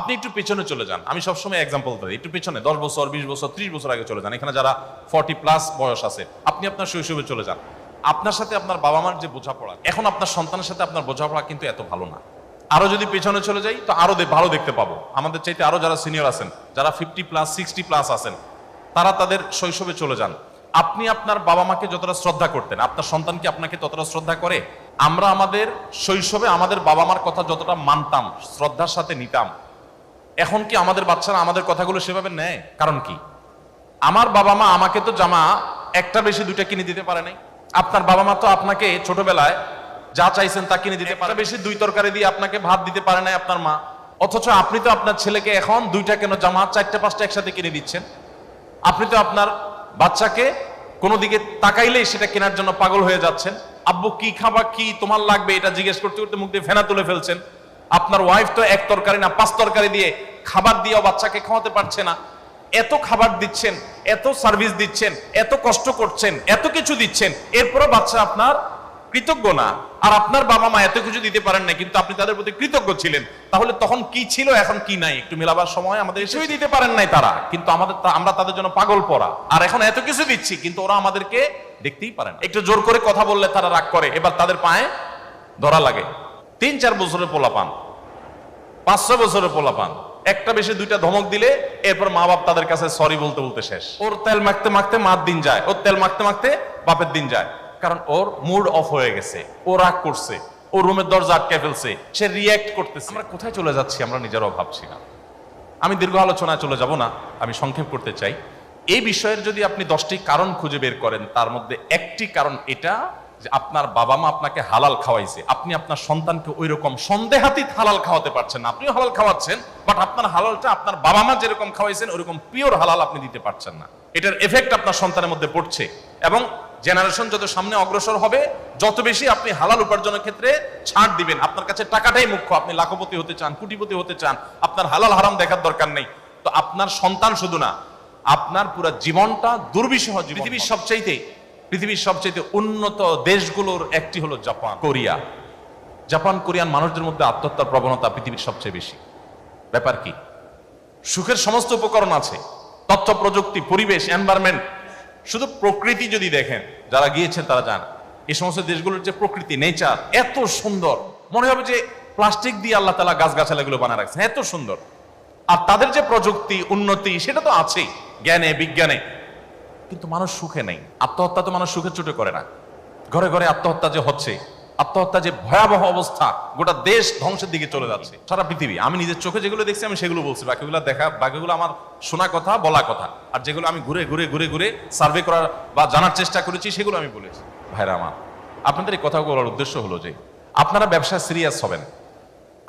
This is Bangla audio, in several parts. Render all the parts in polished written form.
আপনি একটু পেছনে চলে যান, আমি সবসময় এক্সাম্পল দিই, একটু পেছনে 10 বছর 20 বছর 30 বছর আগে চলে যান। এখানে যারা 40+ বয়স আছে, আপনি আপনার শৈশবে চলে যান। আপনার সাথে আপনার বাবা মার যে বোঝাপড়া, এখন আপনার সন্তানের সাথে আপনার বোঝাপড়া কিন্তু এত ভালো না। আরো যদি পেছনে চলে যাই তো আরো ভালো দেখতে পাবো। আমাদের চাইতে আরো যারা সিনিয়র আছেন, যারা 50+, 60+ আছেন, তারা তাদের শৈশবে চলে যান। আপনি আপনার বাবা মাকে যতটা শ্রদ্ধা করতেন, আপনার সন্তান কি আপনাকে ততটা শ্রদ্ধা করে? আমরা আমাদের শৈশবে আমাদের বাবা মার কথা যতটা মানতাম, শ্রদ্ধার সাথে নিতাম, এখন কি আমাদের বাচ্চারা আমাদের কথাগুলো সেভাবে নেয়? কারণ কি, আমার বাবা মা আমাকে তো জামা একটা বেশি দুইটা কিনে দিতে পারে নাই। আপনার বাবা মা তো আপনাকে ছোটবেলায় যা চাইছেন তা কিনে দিতে পারে, বেশি 2 তরকারি দিয়ে আপনাকে ভাত দিতে পারে নাই আপনার মা। অথচ আপনি তো আপনার ছেলেকে এখন 2টা কেন জামা 4টে 5টা একসাথে কিনে দিচ্ছেন। আপনি তো আপনার বাচ্চাকে কোনো দিকে তাকাইলেই সেটা কেনার জন্য পাগল হয়ে যাচ্ছেন। আব্বু কি খাবা, কি তোমার লাগবে, এটা জিজ্ঞেস করতে করতে মুখ দিয়ে ফেনা তুলে ফেলছেন। আপনার ওয়াইফ তো 1 তরকারি না 5 তরকারি দিয়ে খাবার দিয়েও বাচ্চাকে খাওয়াতে পারছে না। এত খাবার দিচ্ছেন, এত সার্ভিস দিচ্ছেন, এত কষ্ট করছেন, এত কিছু দিচ্ছেন, এরপরও বাচ্চা আপনার কৃতজ্ঞ না। আর আপনার বাবা মা এত কিছু দিতে পারেন না, কিন্তু আপনি তাদের প্রতি কৃতজ্ঞ ছিলেন। তাহলে তখন কি ছিল, এখন কি নাই, একটু মেলাবার সময় আমাদের কিছুই দিতে পারেন নাই তারা, কিন্তু আমরা তাদের জন্য পাগল পড়া। আর এখন এত কিছু দিচ্ছি, কিন্তু ওরা আমাদেরকে দেখতেই পারে না। একটু জোর করে কথা বললে তারা রাগ করে, এবার তাদের পায়ে ধরা লাগে। 3-4 বছরের পোলা পান, 5-6 বছরের পোলা পান, একটা বেশি 2টা ধমক দিলে এরপর মা বাপ তাদের কাছে সরি বলতে বলতে শেষ। ওর তেল মাখতে মাখতে মার দিন যায়, ওর তেল মাখতে মাখতে বাপের দিন যায়। কারণ ওর মুড অফ হয়ে গেছে, ও রাগ করছে, ও রুমের দরজা আটকে ফেলছে, সে রিয়্যাক্ট করতেছে। আমরা কোথায় চলে যাচ্ছি আমরা নিজেরাও ভাবছি না। আমি দীর্ঘ আলোচনায় চলে যাব না, আমি সংক্ষেপ করতে চাই। এই বিষয়ের যদি আপনি 10টি কারণ খুঁজে বের করেন, তার মধ্যে একটি কারণ এটা যে আপনার বাবা মা আপনাকে হালাল খাওয়াইছে, আপনি আপনার সন্তানকে ওই রকম সন্দেহাতীত হালাল খাওয়াতে পারছেন না। আপনিও হালাল খাওয়াচ্ছেন, বাট আপনার হালালটা আপনার বাবা মা যেরকম খাওয়াইছেন ওরকম পিওর হালাল আপনি দিতে পারছেন না। এটার এফেক্ট আপনার সন্তানের মধ্যে পড়ছে, এবং জেনারেশন যত সামনে অগ্রসর হবে, যত বেশি আপনি হালাল উপার্জনের ক্ষেত্রে ছাড় দিবেন। আপনার কাছে টাকাটাই মুখ্য, আপনি লাখপতি হতে চান, কোটিপতি হতে চান, আপনার হালাল হারাম দেখার দরকার নেই। তো আপনার সন্তান শুধু না, আপনার পুরো জীবনটা দুর্বিষহ জীবন। পৃথিবীর সবচেয়ে উন্নত দেশগুলোর একটি হলো জাপান, কোরিয়া। জাপান কোরিয়ান মানুষদের মধ্যে আত্মহত্যার প্রবণতা পৃথিবীর সবচেয়ে বেশি। ব্যাপার কি? সুখের সমস্ত উপকরণ আছে, তথ্য প্রযুক্তি, পরিবেশ, এনভায়রনমেন্ট, শুধু প্রকৃতি যদি দেখেন, যারা গিয়েছেন তারা জান এই সমস্ত দেশগুলোর যে প্রকৃতি, নেচার এত সুন্দর, মনে হবে যে প্লাস্টিক দিয়ে আল্লাহ তাআলা গাছগাছালিগুলো বানায় রাখছেন, এত সুন্দর। আর তাদের যে প্রযুক্তি উন্নতি সেটা তো আছেই, জ্ঞানে বিজ্ঞানে, কিন্তু মানুষ সুখে নেই। আত্মহত্যা তো মানুষ সুখে চুটে করে না, ঘরে ঘরে আত্মহত্যা যে হচ্ছে, আত্মহত্যা যে ভয়াবহ অবস্থা, গোটা দেশ ধ্বংসের দিকে চলে যাচ্ছে। সারা পৃথিবী, আমি নিজের চোখে যেগুলো দেখছি আমি সেগুলো বলছি, বাকিগুলো আমার শোনা কথা, বলা কথা। আর যেগুলো আমি ঘুরে ঘুরে ঘুরে ঘুরে সার্ভে করার বা জানার চেষ্টা করেছি সেগুলো আমি বলেছি। ভাইরা আমার, আপনাদের এই কথা বলার উদ্দেশ্য হলো যে আপনারা ব্যবসা সিরিয়াস হবেন।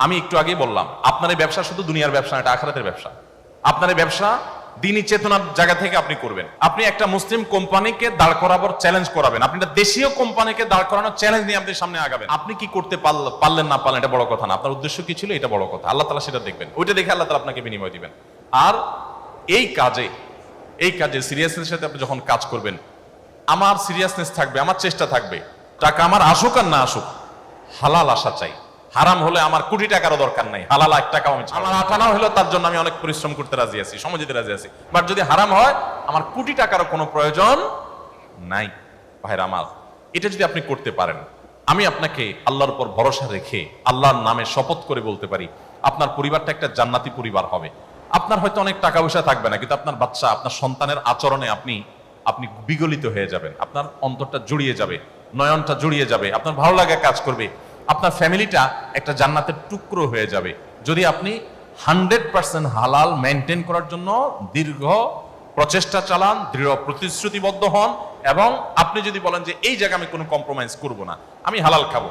আমি একটু আগেই বললাম, আপনার এই ব্যবসা শুধু দুনিয়ার ব্যবসা, এটা আখিরাতের ব্যবসা। আপনার এই ব্যবসা দ্বীনি চেতনার জায়গা থেকে আপনি করবেন। আপনি একটা মুসলিম কোম্পানিকে দাঁড় করাবার চ্যালেঞ্জ করাবেন, আপনি একটা দেশীয় কোম্পানিকে দাঁড় করানোর চ্যালেঞ্জ নিয়ে আপনি সামনে আগাবেন। আপনি কি করতে পারলেন না পারলেন এটা বড় কথা না, আপনার উদ্দেশ্য কি ছিল এটা বড় কথা। আল্লাহ তাআলা সেটা দেখবেন, ওইটা দেখে আল্লাহ তাআলা আপনাকে বিনিময় দিবেন। আর এই কাজে সিরিয়াসনেস সাথে আপনি যখন কাজ করবেন, আমার সিরিয়াসনেস থাকবে, আমার চেষ্টা থাকবে, টাকা আমার আসুক আর না আসুক, হালাল আসা চাই। হারাম হলে আমার কোটি টাকারও দরকার নাই, হালাল 1 টাকাও আমি, আমার 8 আনা হলেও তার জন্য আমি অনেক পরিশ্রম করতে রাজি আছি, সময় দিতে রাজি আছি। বাট যদি হারাম হয়, আমার কোটি টাকারও কোনো প্রয়োজন নাই। ভাইরা আমার, এটা যদি আপনি করতে পারেন, আমি আপনাকে আল্লাহর উপর ভরসা রেখে আল্লাহর নামে শপথ করে বলতে পারি, আপনার পরিবারটা একটা জান্নাতি পরিবার হবে। আপনার হয়তো অনেক টাকা পয়সা থাকবে না, কিন্তু আপনার বাচ্চা, আপনার সন্তানের আচরণে আপনি বিগলিত হয়ে যাবেন, আপনার অন্তরটা জুড়িয়ে যাবে, নয়নটা জুড়িয়ে যাবে, আপনার ভালো লাগা কাজ করবে, আপনার ফ্যামিলিটা একটা জান্নাতের টুকরো হয়ে যাবে। যদি আপনি 100% হালাল মেনটেন করার জন্য দীর্ঘ প্রচেষ্টা চালান, দৃঢ় প্রতিশ্রুতিবদ্ধ হন, এবং আপনি যদি বলেন যে এই জায়গায় আমি কোনো কম্প্রোমাইজ করব না, আমি হালাল খাবো,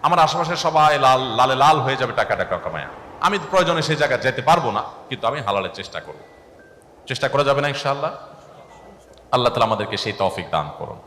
আমার আশেপাশে সবাই লালে লাল হয়ে যাবে টাকা কামায়, আমি প্রয়োজনে সেই জায়গায় যেতে পারবো না, কিন্তু আমি হালালের চেষ্টা করব। চেষ্টা করা যাবে না ইনশাআল্লাহ? আল্লাহ তাআলা আমাদেরকে সেই তৌফিক দান করুন।